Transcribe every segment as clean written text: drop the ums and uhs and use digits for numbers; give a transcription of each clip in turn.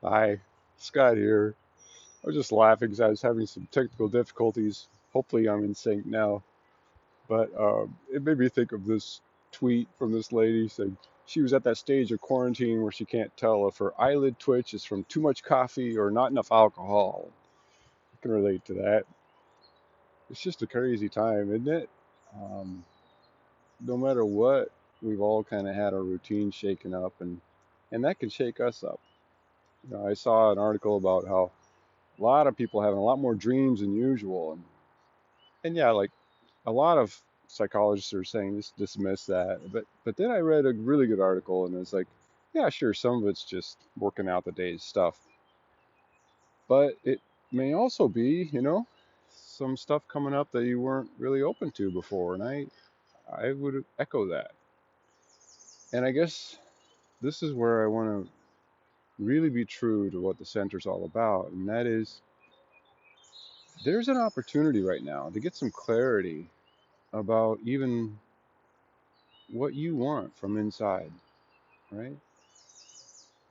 Hi, Scott here. I was just laughing because I was having some technical difficulties. Hopefully, I'm in sync now. But it made me think of this tweet from this lady saying she was at that stage of quarantine where she can't tell if her eyelid twitch is from too much coffee or not enough alcohol. I can relate to that. It's just a crazy time, isn't it? Um, no matter what, we've all kind of had our routine shaken up, and that can shake us up. I saw an article about how a lot of people having a lot more dreams than usual, and yeah, like a lot of psychologists are saying just dismiss that, but then I read a really good article and it's like, yeah, sure, some of it's just working out the day's stuff, but it may also be, some stuff coming up that you weren't really open to before, and I would echo that. And I guess this is where I want to really be true to what the center's all about, and that is there's an opportunity right now to get some clarity about even what you want from inside, right?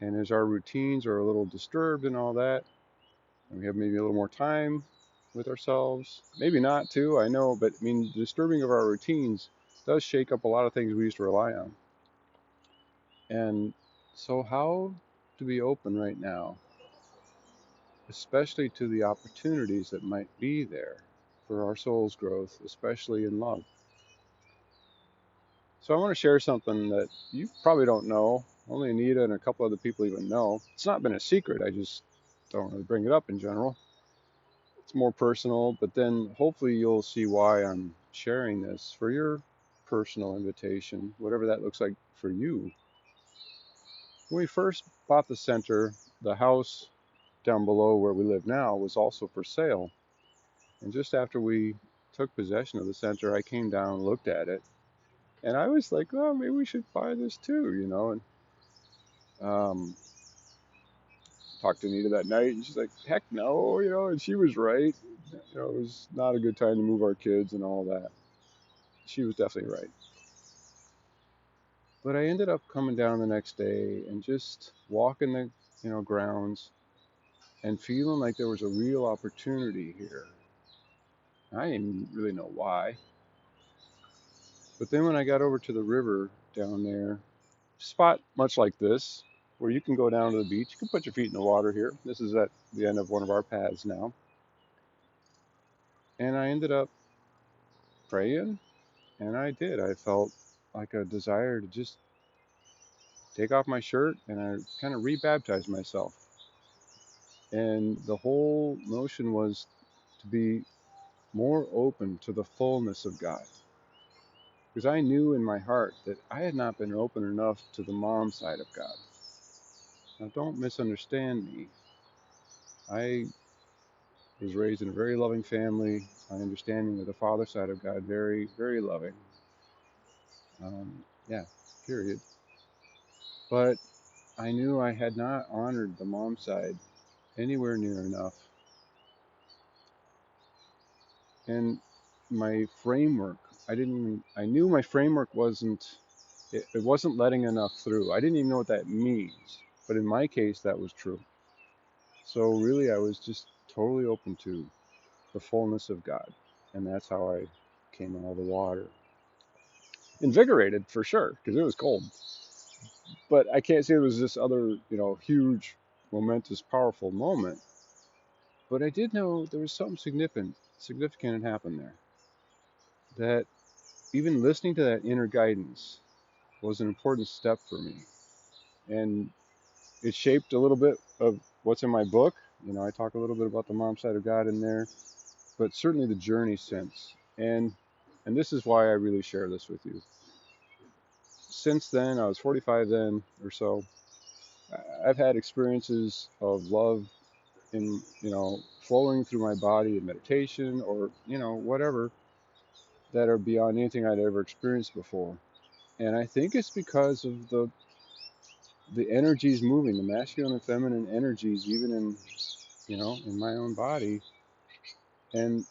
And as our routines are a little disturbed and all that, and we have maybe a little more time with ourselves, maybe not too, I know, but I mean, the disturbing of our routines does shake up a lot of things we used to rely on. And so, how to be open right now, especially to the opportunities that might be there for our soul's growth, especially in love. So I want to share something that you probably don't know. Only Anita and a couple other people even know. It's not been a secret. I just don't really bring it up in general. It's more personal, but then hopefully you'll see why I'm sharing this for your personal invitation, whatever that looks like for you. When we first bought the center, the house down below where we live now was also for sale. And just after we took possession of the center, I came down and looked at it. And I was like, well, maybe we should buy this too. And um, talked to Anita that night, and she's like, "Heck no," and she was right. It was not a good time to move our kids and all that. She was definitely right. But I ended up coming down the next day and just walking the, grounds and feeling like there was a real opportunity here. I didn't really know why. But then when I got over to the river down there, spot much like this, where you can go down to the beach, you can put your feet in the water here. This is at the end of one of our paths now. And I ended up praying. And I did. I felt like a desire to just take off my shirt and I kind of rebaptized myself. And the whole notion was to be more open to the fullness of God. Because I knew in my heart that I had not been open enough to the mom side of God. Now, don't misunderstand me. I was raised in a very loving family. My understanding of the father side of God, very, very loving. Yeah, period. But I knew I had not honored the mom side anywhere near enough. And my framework, I knew my framework it wasn't letting enough through. I didn't even know what that means. But in my case, that was true. So really, I was just totally open to the fullness of God. And that's how I came out of the water. Invigorated for sure, because it was cold. But I can't say it was this other, huge, momentous, powerful moment. But I did know there was something significant had happened there. That even listening to that inner guidance was an important step for me. And it shaped a little bit of what's in my book. I talk a little bit about the mom side of God in there, but certainly the journey since. And this is why I really share this with you. Since then, I was 45 then or so. I've had experiences of love in, flowing through my body in meditation or, whatever that are beyond anything I'd ever experienced before. And I think it's because of the energies moving, the masculine and feminine energies, even in my own body. And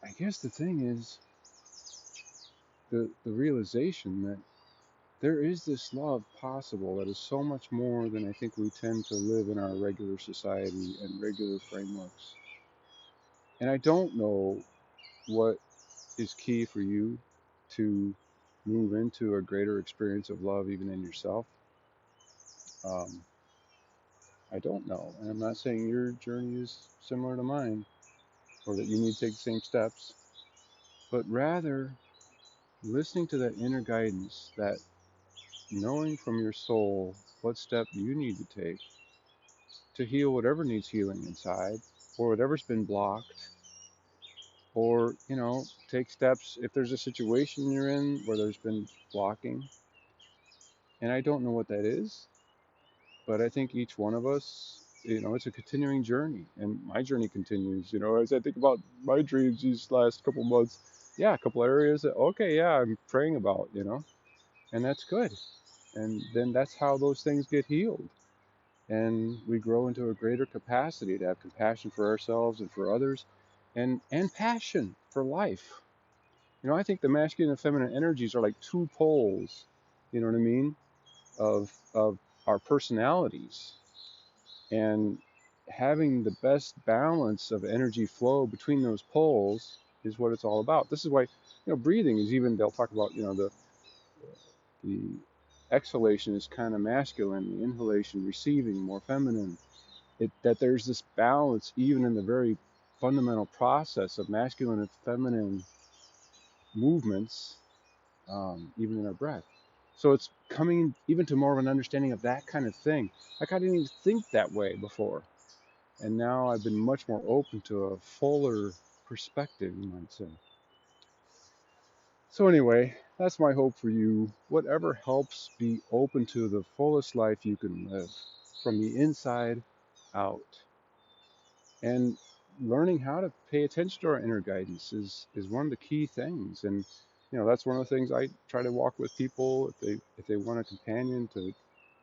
I guess the thing is the realization that there is this love possible that is so much more than I think we tend to live in our regular society and regular frameworks. And I don't know what is key for you to move into a greater experience of love even in yourself. Um, I don't know. And I'm not saying your journey is similar to mine or that you need to take the same steps, but rather listening to that inner guidance, that knowing from your soul what step you need to take to heal whatever needs healing inside or whatever's been blocked, or, take steps if there's a situation you're in where there's been blocking. And I don't know what that is, but I think each one of us, it's a continuing journey, and my journey continues. As I think about my dreams these last couple months, yeah, a couple areas that, okay, yeah, I'm praying about, and that's good. And then that's how those things get healed. And we grow into a greater capacity to have compassion for ourselves and for others, and passion for life. I think the masculine and feminine energies are like two poles, you know what I mean, of our personalities. And having the best balance of energy flow between those poles is what it's all about. This is why, breathing is, even they'll talk about, the exhalation is kind of masculine, the inhalation, receiving, more feminine. That there's this balance even in the very fundamental process of masculine and feminine movements, even in our breath. So it's coming even to more of an understanding of that kind of thing. Like, I didn't even think that way before. And now I've been much more open to a fuller perspective, you might say. So anyway, that's my hope for you. Whatever helps be open to the fullest life you can live from the inside out. And learning how to pay attention to our inner guidance is one of the key things. And that's one of the things I try to walk with people if they want a companion to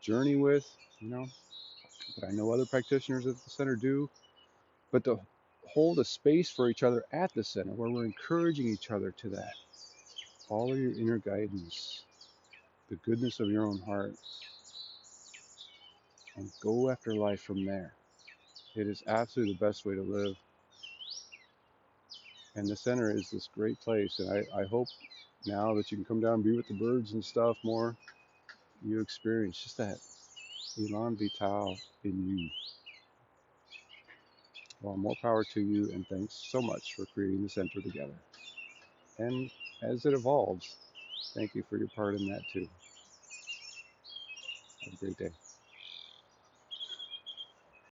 journey with, but I know other practitioners at the center do. But to hold a space for each other at the center where we're encouraging each other to that. Follow your inner guidance, the goodness of your own heart, and go after life from there. It is absolutely the best way to live. And the center is this great place. And I hope now that you can come down and be with the birds and stuff more, you experience just that elan vital in you. Well, more power to you, and thanks so much for creating the center together. And as it evolves, thank you for your part in that too. Have a great day.